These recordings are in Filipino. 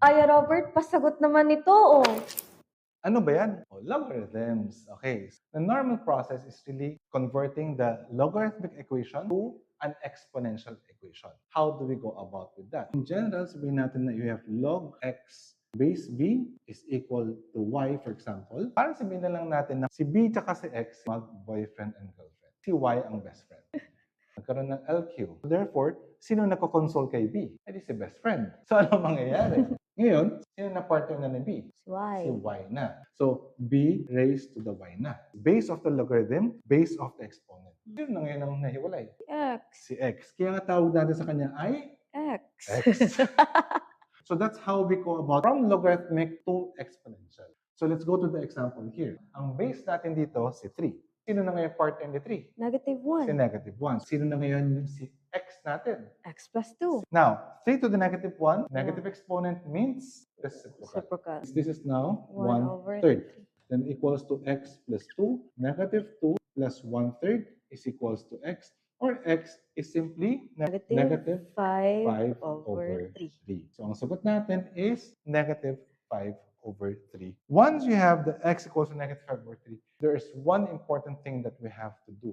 Ay, Robert, pasagot naman ito, oh. Ano ba yan? Logarithms. Okay. The normal process is really converting the logarithmic equation to an exponential equation. How do we go about with that? In general, sabihin natin na you have log x base b is equal to y, for example. Parang sabihin na lang natin na si b tsaka si x mag-boyfriend and girlfriend. Si y ang best friend. Nagkaroon ng LQ. Therefore, sino nagko-console kay B? Eh di si best friend. So, ano mangyayari? Ngayon, sino na partner na ni B? Si Y. Si Y na. So, B raised to the Y na. Base of the logarithm, base of the exponent. Sino na ngayon ang nahiwalay? X. Si X. Kaya nga tawag natin sa kanya ay X. X. So, that's how we go about from logarithmic to exponential. So, let's go to the example here. Ang base natin dito, si 3. Sino na ngayon partner ni 3? Negative Si 1. negative 1. Sino na ngayon yung si x natin? X plus 2. Now, 3 to the negative 1, negative exponent means reciprocal. Reciprocal. This is now 1 over 1/3. Then equals to x plus 2. Negative 2 plus 1/3 is equals to x. Or x is simply negative 5 over over 3. 3. So, ang sagot natin is negative 5 over 3. Once you have the x equals to negative 5 over 3, there is one important thing that we have to do.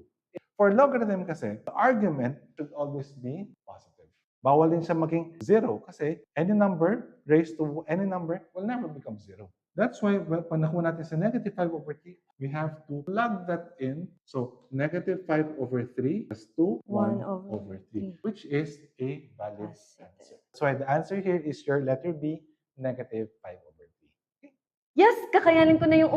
For logarithm kasi, the argument should always be positive. Bawal din siya maging 0 kasi any number raised to any number will never become 0. That's why pag nakuha natin sa negative 5 over 3, we have to plug that in. So, negative 5 over 3 plus 2, 1 over 3, which is a valid answer. That's why the answer here is your letter B, negative 5 over 3. Yes, kakayanin ko na yung